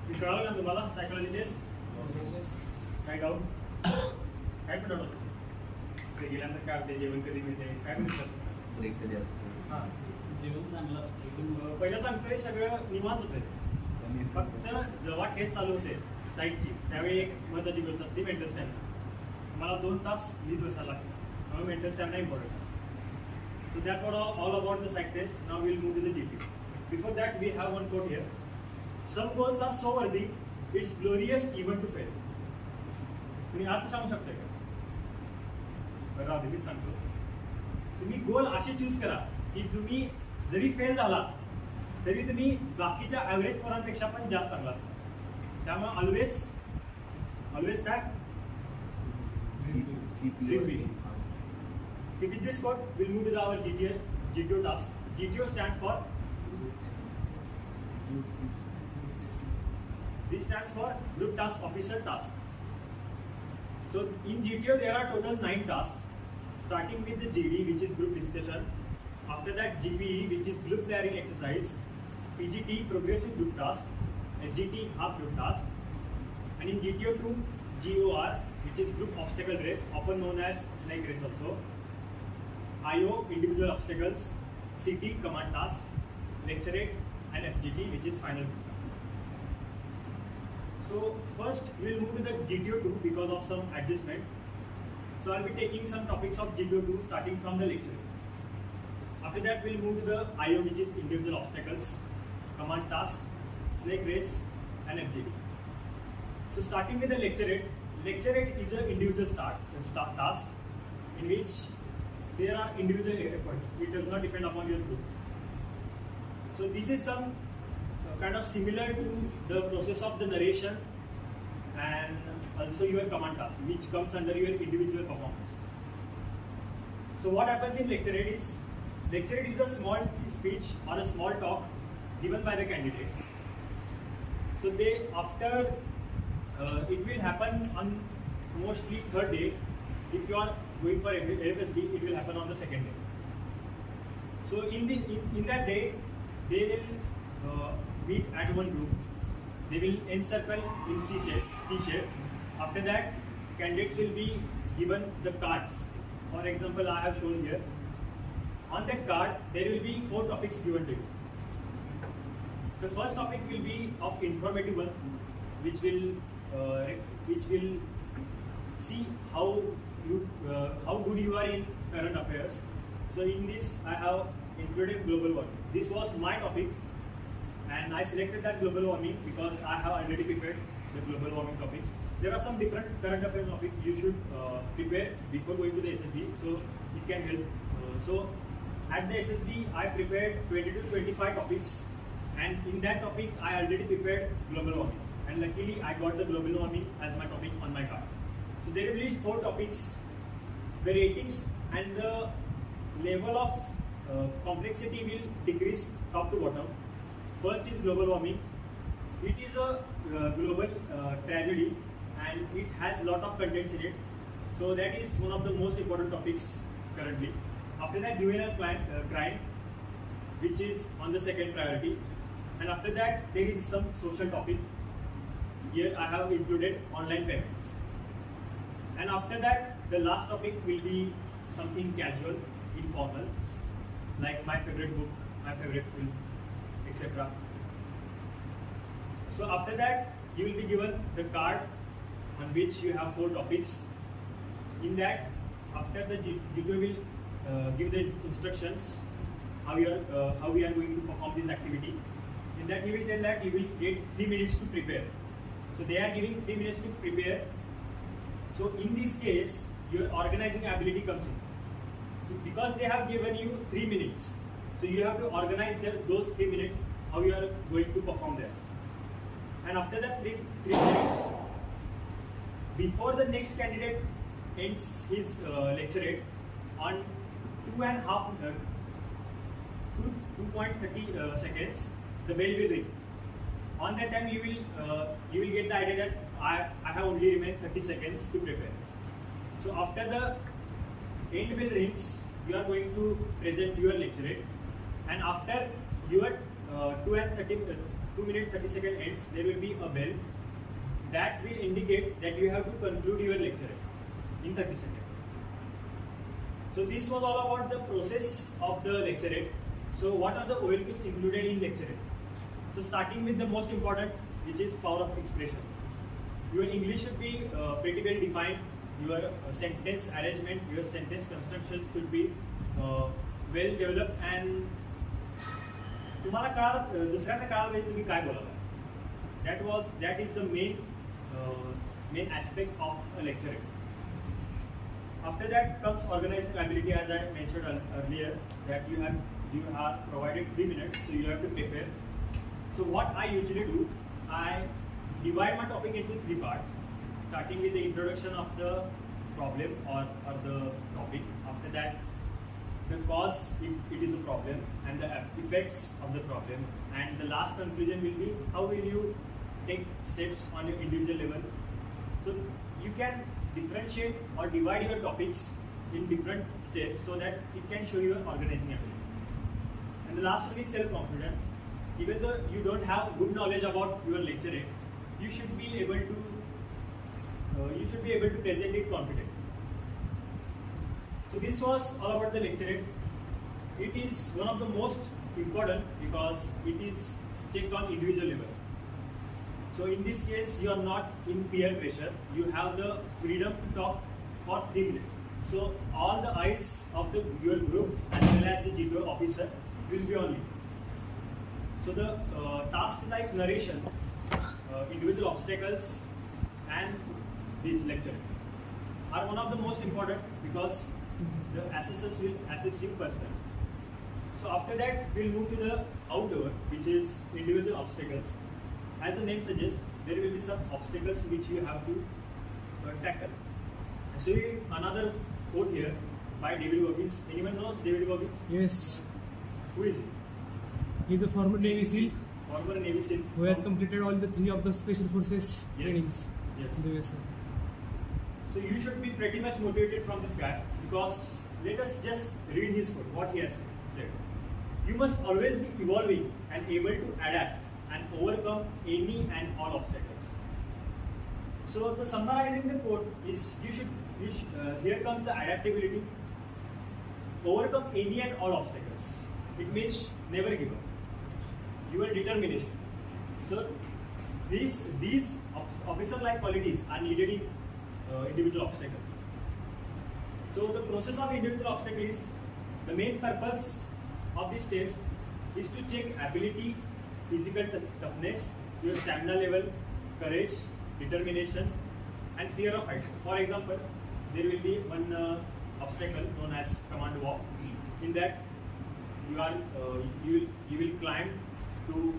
मी कळालं ना तुम्हाला सायकोलॉजी टेस्ट काय डाऊट काय पण डाऊट असतो ते गेल्यानंतर काय होते जेवण कधी मिळते काय म्हणतात ब्रेक कधी असतो हां जेवण चांगलं असतं पहिलं सांगतोय सगळं निवांत होते फक्त जेव्हा टेस्ट चालू होते साईटची त्यावेळी एक महत्त्वाची गोष्ट असते मेंटल स्टॅमिना मला 2 तास लिहित बसायला लागते त्यामुळे mental stamina important So that was all about the psych test. Now we'll move to the GTO. Before that, we have one quote here. Some goals are so worthy, it's glorious even to fail. तुम्ही अर्थ सांगू शकता का? बरं आधी मी सांगतो. तुम्ही गोल असे choose करा की तुम्ही जरी फेल झाला तरी तुम्ही बाकीच्या ॲव्हरेज पोरांपेक्षा पण जास्त चांगला असता. त्यामुळे ऑलवेज काय? With this quote, we'll move to our GTO task. GTO stands for. This stands for Group Task Officer task. So in GTO there are total 9 tasks, starting with the GD, which is group discussion. After that GPE, which is group planning exercise. PGT, progressive group task. And GT, half group task. And in GTO 2, GOR, which is group obstacle race, often known as snake race also. IO, individual obstacles, CT, command task, lecturate, and FGT, which is final task. So first we'll move to the GTO 2 because of some adjustment. So I'll be taking some topics of GTO 2 starting from the lecturate. After that we'll move to the IO, which is individual obstacles, command task, snake race, and FGT. So starting with the lecturate is an individual task in which there are individual efforts. It does not depend upon your group. So this is some kind of similar to the process of the narration and also your command task, which comes under your individual performance. So what happens in lecturate is a small speech or a small talk given by the candidate. So it will happen on mostly third day. If you are going for FSB, it will happen on the second day. So in that day, they will meet at one group. They will encircle in C shape. After that, candidates will be given the cards. For example, I have shown here. On that card, there will be 4 topics given to you. The first topic will be of informative one, which will see how good you are in current affairs. So in this I have included global warming. This was my topic and I selected that global warming because I have already prepared the global warming topics. There are some different current affairs topics you should prepare before going to the SSB, so it can help. So at the SSB I prepared 20 to 25 topics, and in that topic I already prepared global warming, and luckily I got the global warming as my topic on my card. So there will be 4 topics. The ratings and the level of complexity will decrease top to bottom. First is global warming. It is a global tragedy and it has a lot of contents in it. So that is one of the most important topics currently. After that, juvenile crime, which is on the second priority. And after that, there is some social topic. Here I have included online payments. And after that, the last topic will be something casual, informal, like my favorite book, my favorite film, etc. So after that, you will be given the card on which you have 4 topics. In that, after the GTO will give the instructions how we are going to perform this activity. In that, he will tell that you will get 3 minutes to prepare. So they are giving 3 minutes to prepare. So in this case, your organizing ability comes in. So because they have given you 3 minutes, so you have to organize those 3 minutes, how you are going to perform there. And after that 3 minutes, before the next candidate ends his lecturate, on 2.30 seconds, the bell will ring. On that time, you will get the idea that I have only remained 30 seconds to prepare. So after the end bell rings, you are going to present your lecturate, and after your 2 minutes 30 seconds ends, there will be a bell that will indicate that you have to conclude your lecture in 30 seconds. So this was all about the process of the lecturate. So what are the OLQs included in lecturate? So starting with the most important, which is power of expression. Your English should be pretty well defined. Your sentence arrangement, your sentence construction should be well developed, and तुम्हाला कळालं दुसऱ्यांना कळालं पाहिजे तुम्ही काय बोलाल. That is the main aspect of a lecture. After that comes organizing ability, as I mentioned earlier, that you are provided 3 minutes, so you have to prepare. So what I usually do, I divide my topic into 3 parts, starting with the introduction of the problem or the topic. After that, the cause if it is a problem, and the effects of the problem, and the last conclusion will be how will you take steps on your individual level. So you can differentiate or divide your topics in different steps so that it can show your organizing ability. And the last one is self-confidence. Even though you don't have good knowledge about your lecture, you should be able to present it confidently. So this was all about the lecture. It is one of the most important because it is checked on individual level. So in this case, you are not in peer pressure. You have the freedom to talk for 3 minutes. So all the eyes of your group as well as the GTO officer will be on you. So the tasks like narration, individual obstacles, and this lecture are one of the most important because the assessors will assess you personally. So after that, we'll move to the outdoor, which is individual obstacles. As the name suggests, there will be some obstacles which you have to tackle. So another quote here by David Goggins. Anyone knows David Goggins? Yes. Who is he? He is a former Navy SEAL Former Navy SEAL. who has completed all the 3 of the Special Forces trainings Yes. in the USA. So you should be pretty much motivated from this guy, because let us just read his quote, what he has said. You must always be evolving and able to adapt and overcome any and all obstacles. So the summarizing the quote is here comes the adaptability. Overcome any and all obstacles. It means never give up. Your determination. So these officer-like qualities are needed in individual obstacles. So the process of individual obstacles, the main purpose of this test is to check ability, physical toughness, your stamina level, courage, determination, and fear of height. For example, there will be one obstacle known as command walk. In that, you will climb to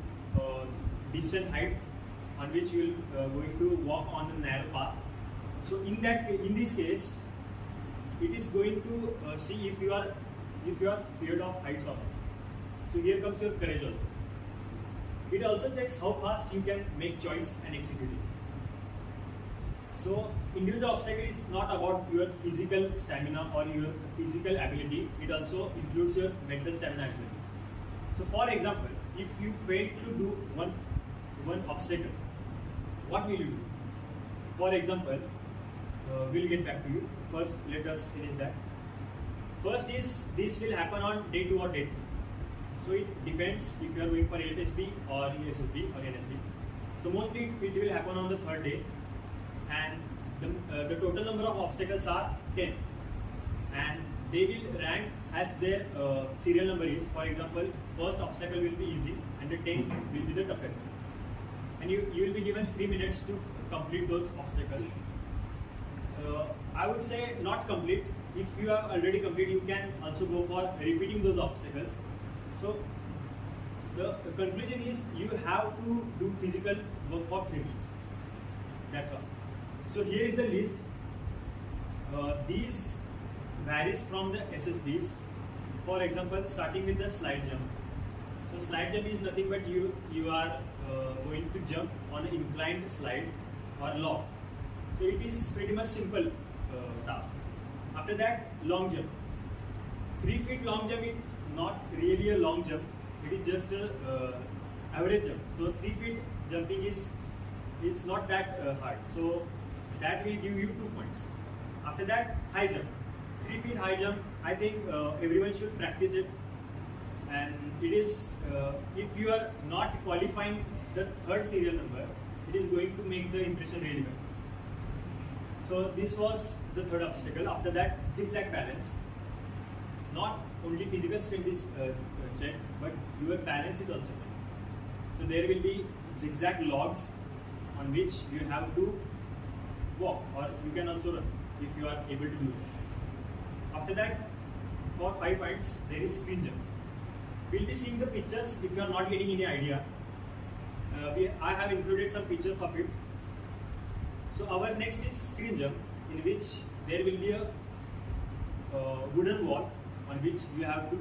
decent height on which you will going to walk on a narrow path. So in this case, it is going to see if you are feared of heights or not. So here comes your courage also. It also checks how fast you can make choice and execute it. So individual obstacle is not about your physical stamina or your physical ability. It also includes your mental stamina as well. So for example, if you fail to do one obstacle, what will you do? For example, we'll get back to you. First, let us finish that. First is, this will happen on day 2 or day 3. So it depends if you are going for FSB or SSB or NSB. So mostly it will happen on the 3rd day, and the total number of obstacles are 10, and they will rank as their serial number is. For example, first obstacle will be easy and the 10 will be the toughest. And you will be given 3 minutes to complete those obstacles. I would say not complete. If you have already completed, you can also go for repeating those obstacles. So the conclusion is you have to do physical work for 3 minutes. That's all. So here is the list. These varies from the SSBs. For example, starting with the slide jump. So slide jump is nothing but you are going to jump on an inclined slide or log. So it is pretty much simple task. After that, long jump. 3 feet long jump is not really a long jump. It is just average jump. So 3 feet jumping is not that hard. So that will give you 2 points. After that, high jump. 3 feet high jump. I think everyone should practice it. And it is if you are not qualifying the third serial number, it is going to make the impression really well. So this was the third obstacle. After that, zigzag balance. Not only physical strength is checked, but your balance is also checked. So there will be zigzag logs on which you have to walk, or you can also run if you are able to do it. After that, for 5 points, there is screen jump. We'll be seeing the pictures if you are not getting any idea. I have included some pictures of it. So our next is screen jump, in which there will be a wooden wall on which you have to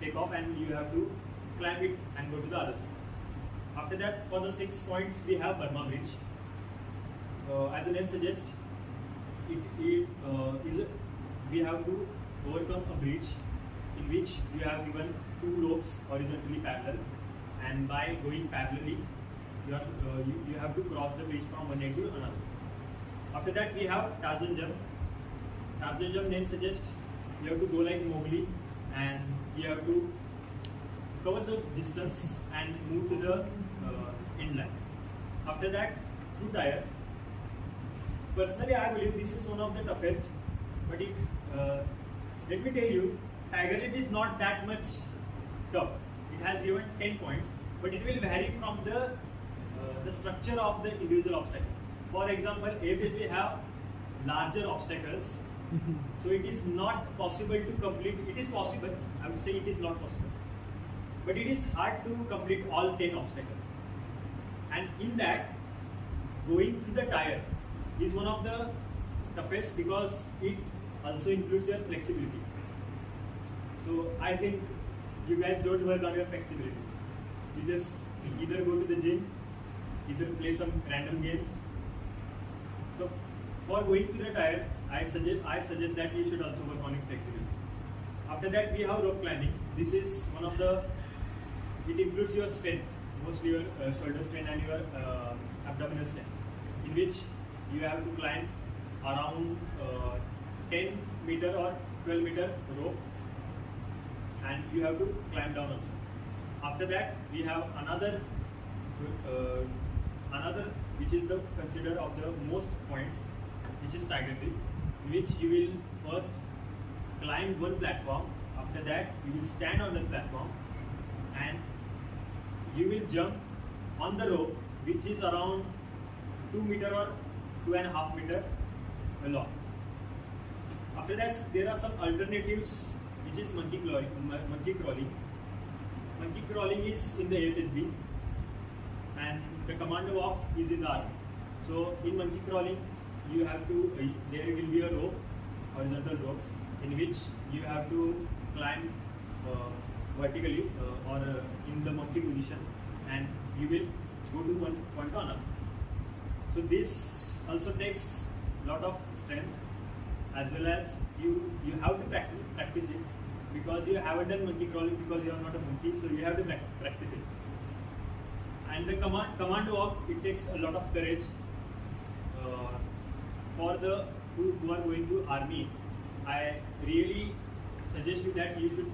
take off, and you have to climb it and go to the other side. After that, for the 6 points, we have Burma Bridge. As the name suggests, we have to overcome a bridge in which you have given 2 ropes horizontally parallel, and by going parallelly, you have to cross the bridge from one end to another. After that, we have Tarzan jump. Tarzan jump name suggests you have to go like Mowgli, and you have to cover the distance and move to the end line. After that, through tire. Personally, I believe this is one of the toughest, but let me tell you, Tiger Leap is not that much tough. It has given 10 points, but it will vary from the structure of the individual obstacle. For example, AFSB have larger obstacles, so it is not possible to complete. It is possible, I would say it is not possible, but it is hard to complete all 10 obstacles. And in that, going through the tire is one of the toughest because it also includes your flexibility. So I think you guys don't work on your flexibility. You just either go to the gym, either play some random games. So for going through the tire, I suggest that you should also work on your flexibility. After that, we have rope climbing. This is one of the, it includes your strength, mostly your shoulder strength and your abdominal strength, in which you have to climb around 10 meter or 12 meter rope, and you have to climb down also. After that, we have another which is the considered of the most points, which is Tiger Leap, in which you will first climb one platform. After that, you will stand on the platform and you will jump on the rope, which is around 2 meter or 2.5 meter long. After that, there are some alternatives, which is monkey crawling. Monkey crawling is in the AFSB, and the commando walk is in the army. So in monkey crawling, you have to there will be a rope, horizontal rope, in which you have to climb vertically or in the monkey position, and you will go to one to another. So this also takes a lot of strength, as well as you have to practice it, because you haven't done monkey crawling because you are not a monkey, so you have to practice it. And the commando walk, it takes a lot of courage. For the who are going to army, I really suggest you that you should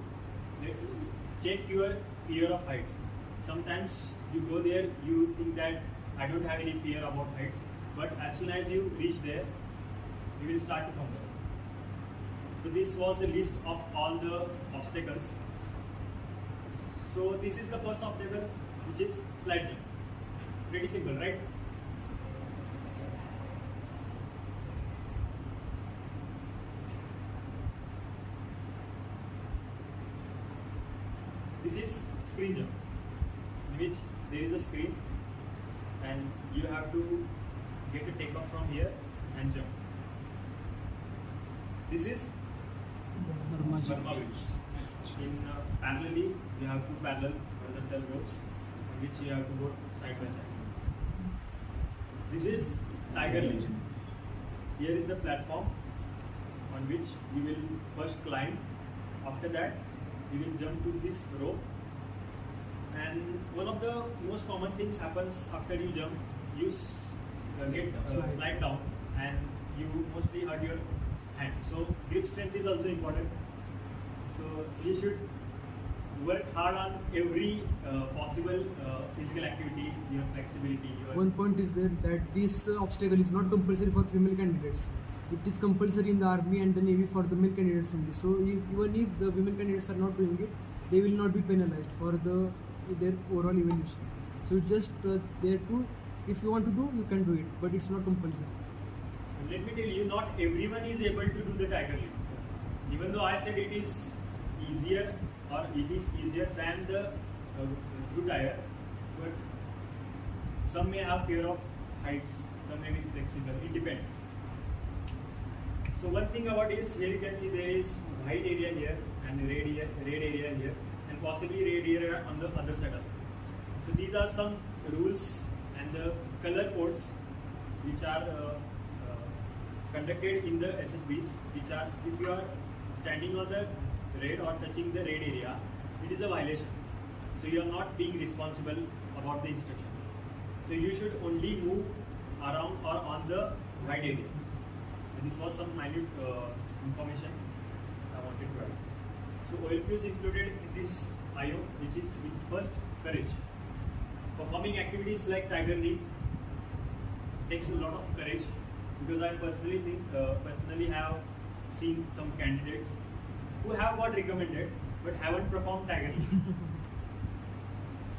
check your fear of height. Sometimes you go there, you think that I don't have any fear about heights, but as soon as you reach there, you will start to fumble. So this was the list of all the obstacles. So this is the first obstacle, which is slide jump. Pretty simple, right? This is screen jump, in which there is a screen and you have to get a takeoff from here and jump. This is Burma Bridge. In parallelly, you have two parallel horizontal ropes on which you have to go side by side. This is Tiger Leap. Here is the platform on which you will first climb. After that, you will jump to this rope And one of the most common things happens after you jump, you get slide down and you mostly hurt your hand. So grip strength is also important. So you should work hard on every possible physical activity, your flexibility. One point is there that this obstacle is not compulsory for female candidates. It is compulsory in the army and the navy for the male candidates only. So even if the women candidates are not doing it, they will not be penalized for their overall evaluation. So it's just there to, if you want to do, you can do it, but it's not compulsory. Let me tell you, not everyone is able to do the tiger leap. Even though I said it is easier or it is easier than the through tire, but some may have fear of heights, some may be flexible. It depends. So one thing about it is, here you can see there is white area here and red area here, and possibly red area on the other side also. So these are some rules and the color codes which are conducted in the SSBs, which are, if you are standing on the red or touching the red area, it is a violation. So you are not being responsible about the instructions. So you should only move around or on the white area. And this was some minute information I wanted to add. So OLQ is included in this IO, which is first, courage. Performing activities like tiger leap takes a lot of courage, because I personally have seen some candidates who have got recommended but haven't performed tiger leap.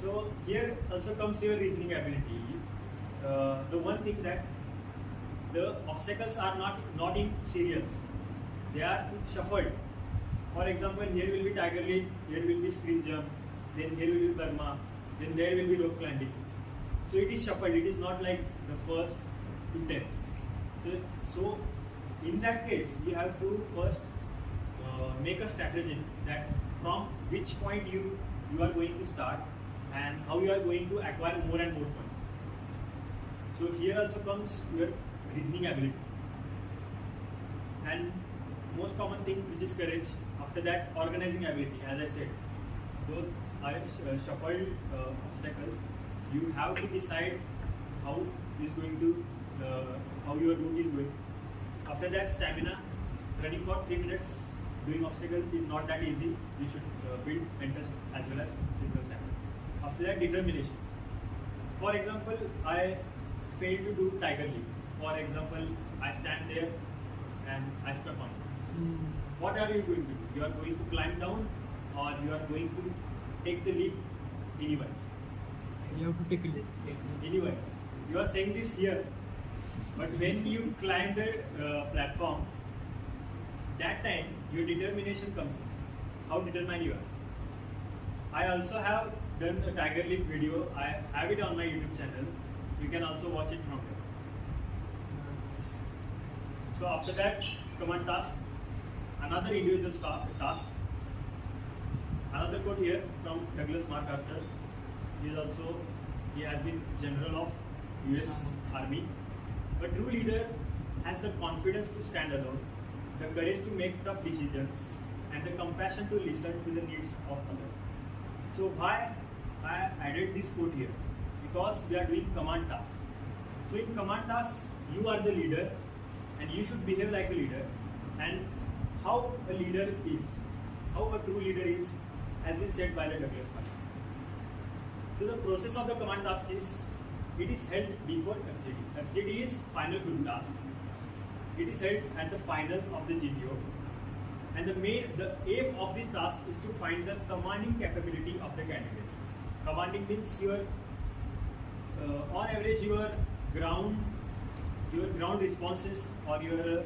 So here also comes your reasoning ability. The one thing that the obstacles are not in serials, they are shuffled. For example, here will be tiger leap, here will be screen jump, then here will be Burma, then there will be rope climbing. So it is shuffled, it is not like the first to 10. So in that case, you have to first make a strategy that from which point you are going to start and how you are going to acquire more and more points. So here also comes your reasoning ability. And most common thing, which is courage. After that, organizing ability. As I said, those are shuffled obstacles. You have to decide how your route is going. After that, stamina. Running for 3 minutes, doing obstacles is not that easy. You should build mental as well as physical stamina. After that, determination. For example, I failed to do tiger leap. For example, I stand there and I stuck on it. What are you going to do? You are going to climb down, or you are going to take the leap anyways? You have to take a leap. Anyways. You are saying this here, but when you climb the platform, that time your determination comes in. How determined you are. I also have done a tiger leap video. I have it on my YouTube channel. You can also watch it from there. So after that, command task. Another individual task. Another quote here from Douglas MacArthur. He has been General of US Army. A true leader has the confidence to stand alone, the courage to make tough decisions, and the compassion to listen to the needs of others. So why I added this quote here? Because we are doing command tasks. So in command tasks, you are the leader and you should behave like a leader. And how a leader is, how a true leader is, has been said by the Douglas MacArthur. So the process of the command task is, it is held before FGD. FGD is final group task. It is held at the final of the GTO. And the aim of this task is to find the commanding capability of the candidate. Commanding means on average your ground responses or your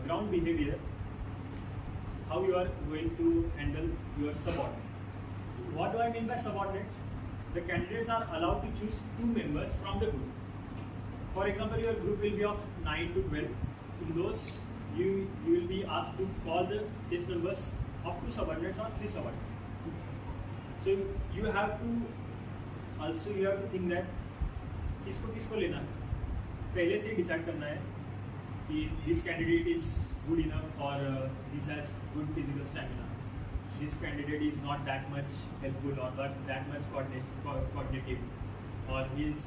ground behavior, how you are going to handle your subordinates. What do I mean by subordinates? The candidates are allowed to choose 2 members from the group. For example, your group will be of 9 to 12. In those, you will be asked to call the chess numbers of 2 subordinates or 3 subordinates. So you have to think that किसको लेना है, पहले से decide करना है कि this candidate is good enough or this has good physical stamina. this candidate is not that much helpful or that much cognitive, or he is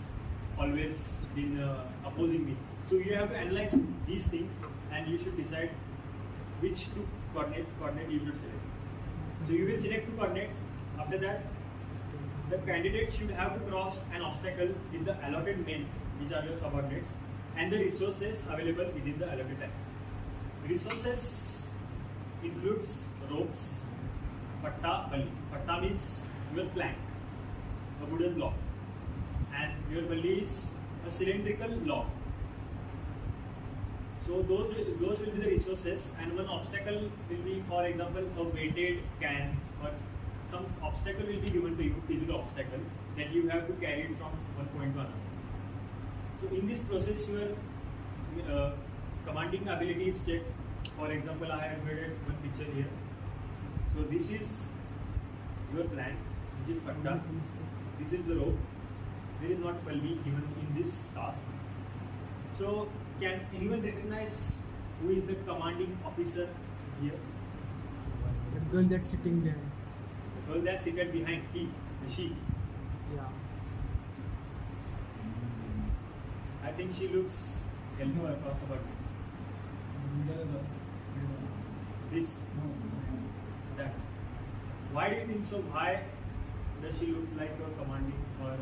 always been opposing me. So you have to analyze these things and you should decide which two coordinate you should select. So you will select two coordinates. After that, the candidate should have to cross an obstacle in the allotted men, which are your subordinates, and the resources available within the allotted time. Resources includes ropes, patta, bali. Patta means your plank, a wooden block, and your bali is a cylindrical log. So those will be the resources, and one obstacle will be, for example, a weighted can, or some obstacle will be given to you, physical obstacle, that you have to carry it from one point to another. So in this process, your commanding ability is checked. For example, I have made one picture here. So this is your plan, which is fatta. This is the rope. There is not palvi given in this task. So can anyone recognize who is the commanding officer here? The girl that's sitting there. The girl that's seated behind he, the she. Yeah. I think she looks yellow across about this. That. Why do you think so? Why does she look like a commanding or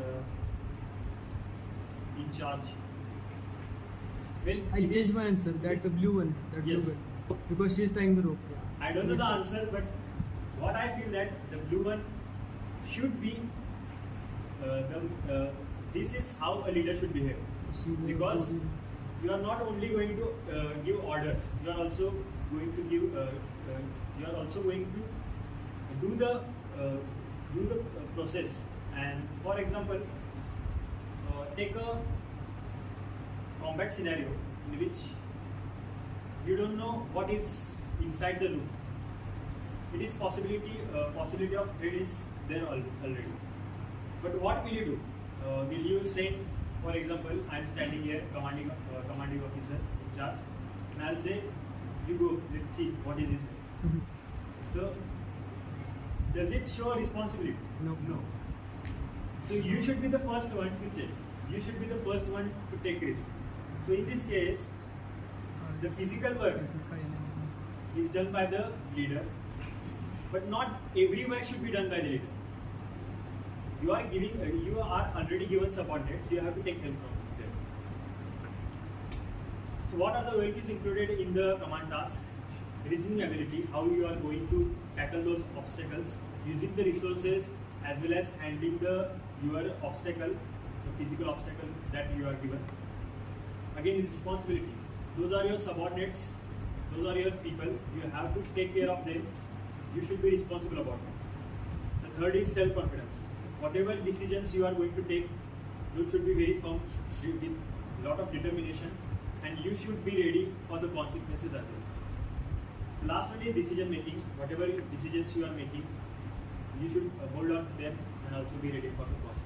in charge? Well, I'll change my answer. That the blue one. That Yes. blue one. Because she is tying the rope. Yeah. I don't know the answer, but what I feel that the blue one should be this is how a leader should behave. She's a Because coordinator. you are not only going to give orders, you are also going to give you are also going to do the process. And for example, take a combat scenario in which you don't know what is inside the room. It is possibility of threat is there already. But what will you do? Will you send, for example, I am standing here, commanding officer in charge, and I'll say, you go, let's see what is it. So, does it show responsibility? No. No. So you should be the first one to check. You should be the first one to take risk. So in this case, the physical work is done by the leader, but not every work should be done by the leader. You are already given subordinates, you have to take help from them. So what are the abilities included in the command task? Reasoning ability, how you are going to tackle those obstacles, using the resources as well as handling your obstacle, the physical obstacle that you are given. Again, responsibility. Those are your subordinates, those are your people, you have to take care of them, you should be responsible about them. The third is self-confidence. Whatever decisions you are going to take, you should be very firm with a lot of determination, and you should be ready for the consequences as well. The last one is decision making. Whatever decisions you are making, you should hold on to them and also be ready for the consequences.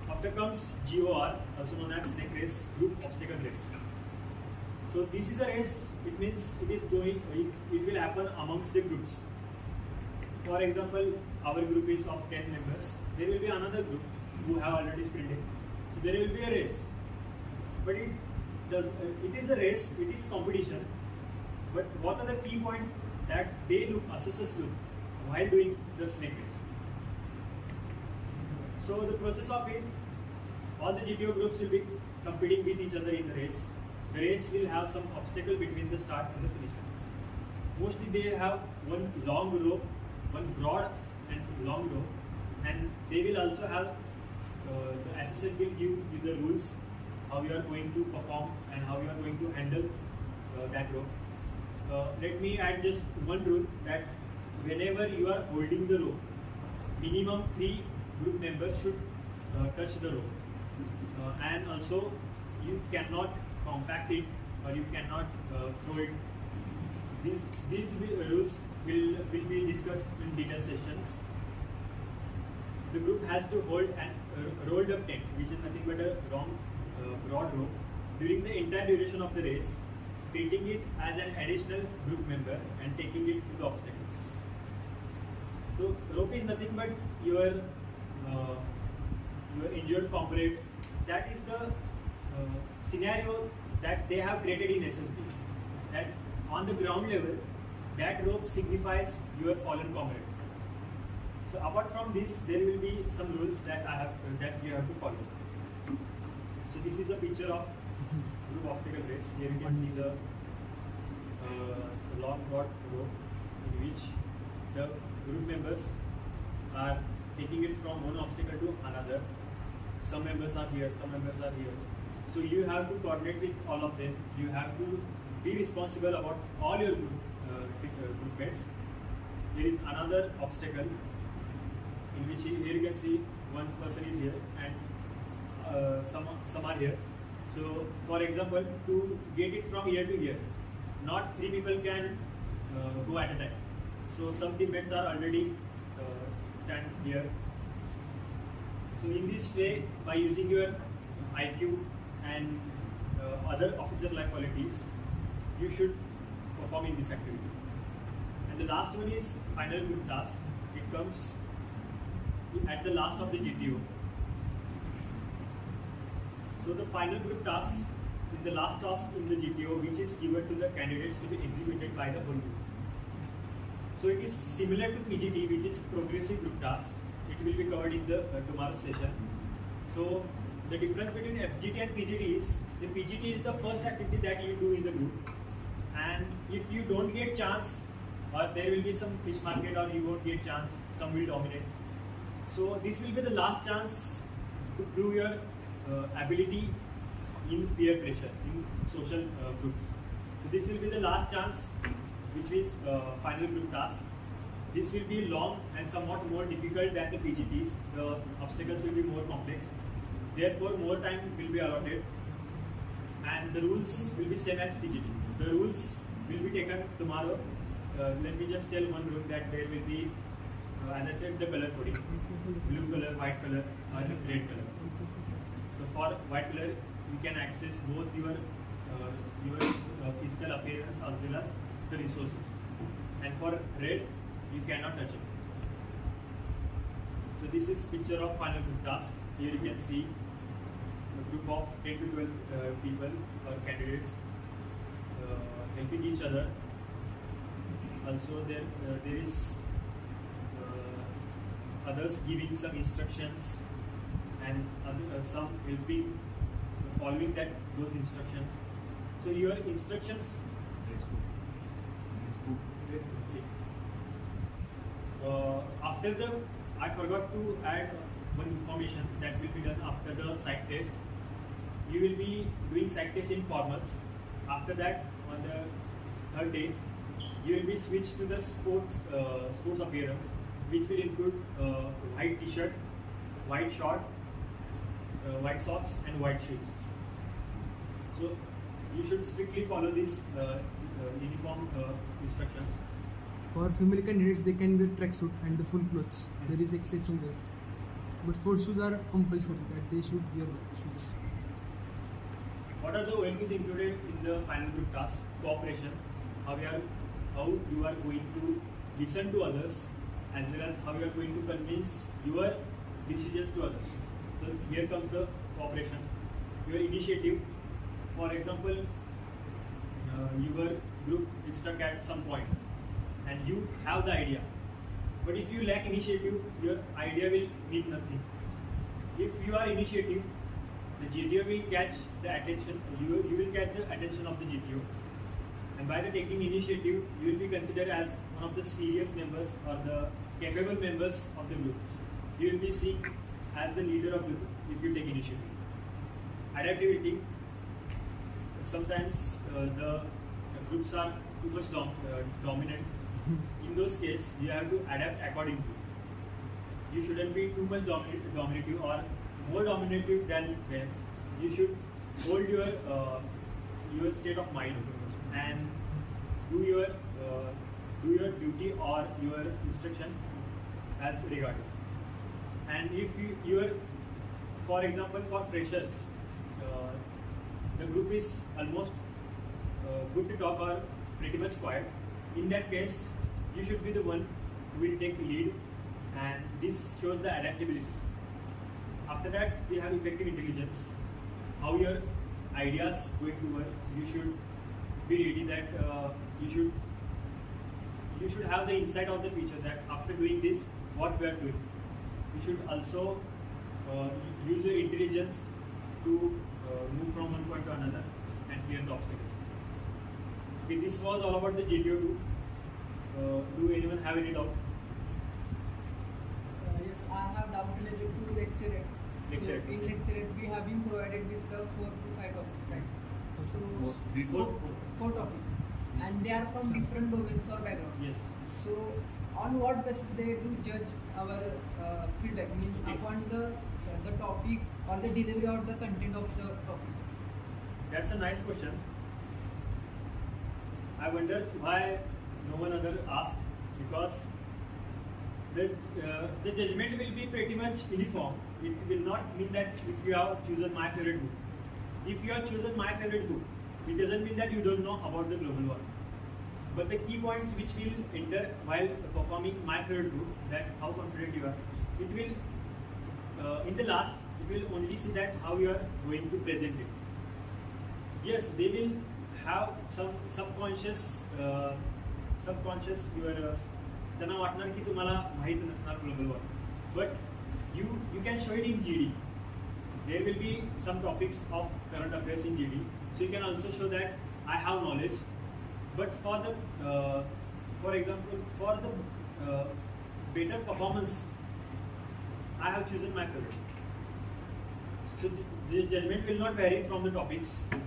After comes GOR, also known as snake race, group obstacle race. So this is a race. It means it will happen amongst the groups. For example, our group is of 10 members. There will be another group who have already sprinted. So there will be a race. But it is a race, it is competition. But what are the key points that assessors look while doing the snake race? So the process of it, all the GTO groups will be competing with each other in the race. The race will have some obstacle between the start and the finish line. Mostly they have one long rope, one broad and long rope, and they will also have the assessor will give you the rules how you are going to perform and how you are going to handle that rope. Let me add just one rule, that whenever you are holding the rope, minimum 3 group members should touch the rope, and also you cannot compact it or you cannot throw it. These rules will be discussed in detailed sessions. The group has to hold a rolled up tent, which is nothing but a broad rope, during the entire duration of the race, treating it as an additional group member and taking it through the obstacles. So rope is nothing but your injured comrades. That is the scenario that they have created in SSB. That on the ground level, that rope signifies your fallen comrade. So apart from this, there will be some rules that you have to follow. So this is a picture of group obstacle race. Here you can see the long rod rope in which the group members are taking it from one obstacle to another. Some members are here, some members are here. So you have to coordinate with all of them. You have to be responsible about all your group mates. There is another obstacle in which here you can see one person is here and some are here. So for example, to get it from here to here, not 3 people can go at a time. So some teammates are already stand here. So in this way, by using your IQ and other officer-like qualities, you should perform in this activity. And the last one is final group task. It comes at the last of the GTO. So the final group task is the last task in the GTO, which is given to the candidates to be executed by the whole group. So it is similar to PGT, which is progressive group task. It will be covered in the tomorrow's session. So the difference between FGT and PGT is, the PGT is the first activity that you do in the group, and if you don't get chance, or there will be some fish market, or you won't get chance, some will dominate. So this will be the last chance to prove your ability in peer pressure, in social groups. So this will be the last chance, which is final group task. This will be long and somewhat more difficult than the PGTs. The obstacles will be more complex. Therefore, more time will be allotted, and the rules will be same as PGT. The rules will be taken tomorrow. Let me just tell one rule, that there will be, as I said, the color coding: blue color, white color, and red color. So for white color, you can access both your physical appearance as well as the resources, and for red, you cannot touch it. So this is picture of final group task. Here you can see a group of 10 to 12 people or candidates helping each other. Also there is others giving some instructions, and some helping following those instructions. So your instructions. After I forgot to add one information that will be done after the psych test. You will be doing psych test in formals. After that, on the third day, you will be switched to the sports appearance, which will include white t-shirt, white short, white socks, and white shoes. So you should strictly follow these uniform instructions. For female candidates, they can wear tracksuit and the full clothes. There is exception there. But sports shoes are compulsory, that they should wear the shoes. What are the OMQs included in the final group task? Cooperation, how you are going to listen to others, as well as how you are going to convince your decisions to others. So here comes the cooperation. Your initiative, for example, your group is stuck at some point, and you have the idea, but if you lack initiative, your idea will mean nothing. If you are initiative, the GTO will catch the attention. You will catch the attention of the GTO, and by the taking initiative, you will be considered as one of the serious members or the capable members of the group. You will be seen as the leader of the group if you take initiative. Adaptivity. Sometimes the groups are too much dominant. In those cases, you have to adapt accordingly. You shouldn't be too much dominative or more dominative than them. You should hold your state of mind and do your duty or your instruction as regarded. And if for example, for freshers, the group is almost good to talk or pretty much quiet. In that case, you should be the one who will take lead, and this shows the adaptability. After that, we have effective intelligence. How your ideas going to work. You should be ready that you should have the insight of the future that after doing this, what we are doing. You should also use your intelligence to move from one point to another and clear the obstacles. Okay, this was all about the GTO 2. Do anyone have any doubt? Yes, I have doubt related to lecture 8. Lecture So, eight. in lecture 8, we have been provided with the 4 to 5 topics, right? So, Three to Four. four topics. And they are from different domains or backgrounds. Yes. So, on what basis they do judge our feedback? Means Okay. upon the topic or the delivery or the content of the topic. That's a nice question. I wonder why no one other asked, because the judgment will be pretty much uniform. It will not mean that if you have chosen my favorite book. If you have chosen my favorite book, it doesn't mean that you don't know about the global war. But the key points which will enter while performing my favorite book, that how confident you are, it will, in the last, it will only see that how you are going to present it. Yes, they will have some subconscious your त्यांना वाटणार की तुम्हाला माहित नसणार global war, but you can show it in GD. There will be some topics of current affairs in GD, so you can also show that I have knowledge. But for example, for the better performance, I have chosen my favorite. So the judgment will not vary from the topics. The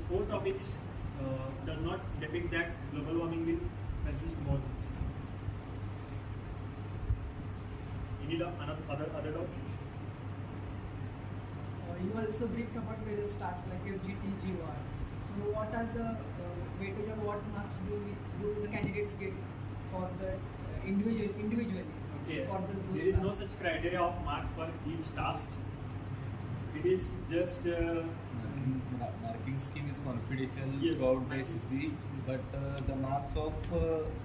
4 topics does not depict that global warming will consist more. Any other doubt? You also briefed about various tasks like FGT, GOR. So, what are the weightage or what marks do the candidates get for the individually? Okay. For those There is no tasks? such criteria of marks for each task. It is just Marking scheme is confidential Yes. throughout the SSB, but the marks of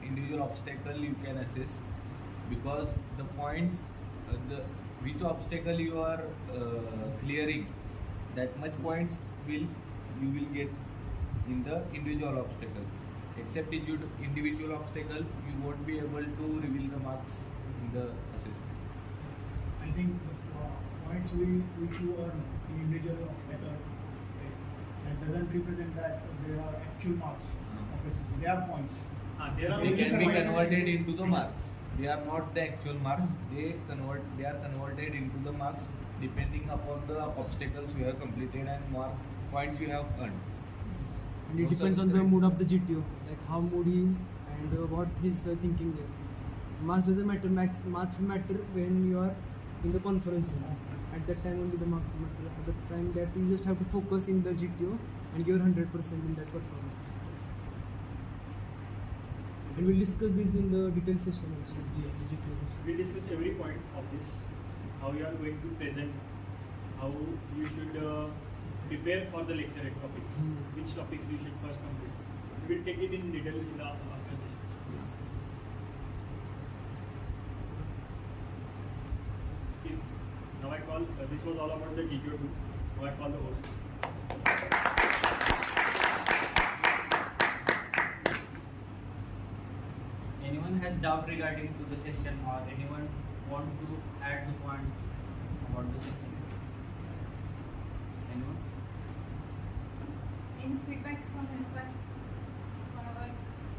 individual obstacle you can assess, because the points, which obstacle you are clearing, that much points you will get in the individual obstacle. Except individual obstacle, you won't be able to reveal the marks in the assessment. I think the points which you earn in individual obstacle, that doesn't represent that there are actual marks of SSB. They are points. there are They only can be points. converted into the marks. They are not the actual marks. They are converted into the marks depending upon the obstacles you have completed and points you have earned. And it No depends such on the correct. mood of the GTO, like how mood he is and what is the thinking there. Marks doesn't matter. Marks matter when you are in the conference room. At that time only the marks matter. At the time that you just have to focus in the GTO and give 100% in that performance. And we'll discuss this in the detailed session also. The GTO. We discuss every point of this, how you are going to present, how you should prepare for the lecture topics, which topics you should first complete. We will take it in detail in the after sessions. Okay. Now I call, this was all about the GTO 2. Now I call the host. Anyone has doubt regarding to the session, or anyone want to add the points about the session? Anyone? Any feedbacks from anyone for our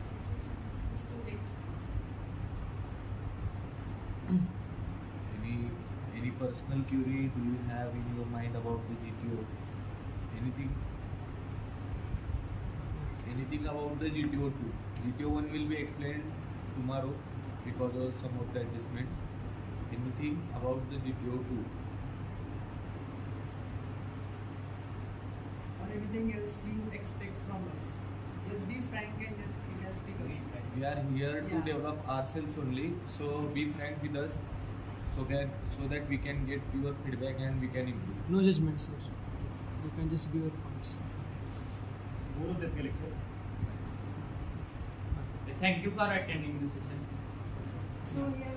session students? Any personal query do you have in your mind about the GTO? Anything about the GTO 2? GTO 1 will be explained tomorrow because of some of the adjustments. Anything about the GTO 2? Or anything else you expect from us? Just be frank and just you can speak again. We are here to Yeah. develop ourselves only, so be frank with us so that we can get your feedback and we can improve. No judgment, sir. You can just give your points. Both of that lecture. Thank you for attending the session. So we have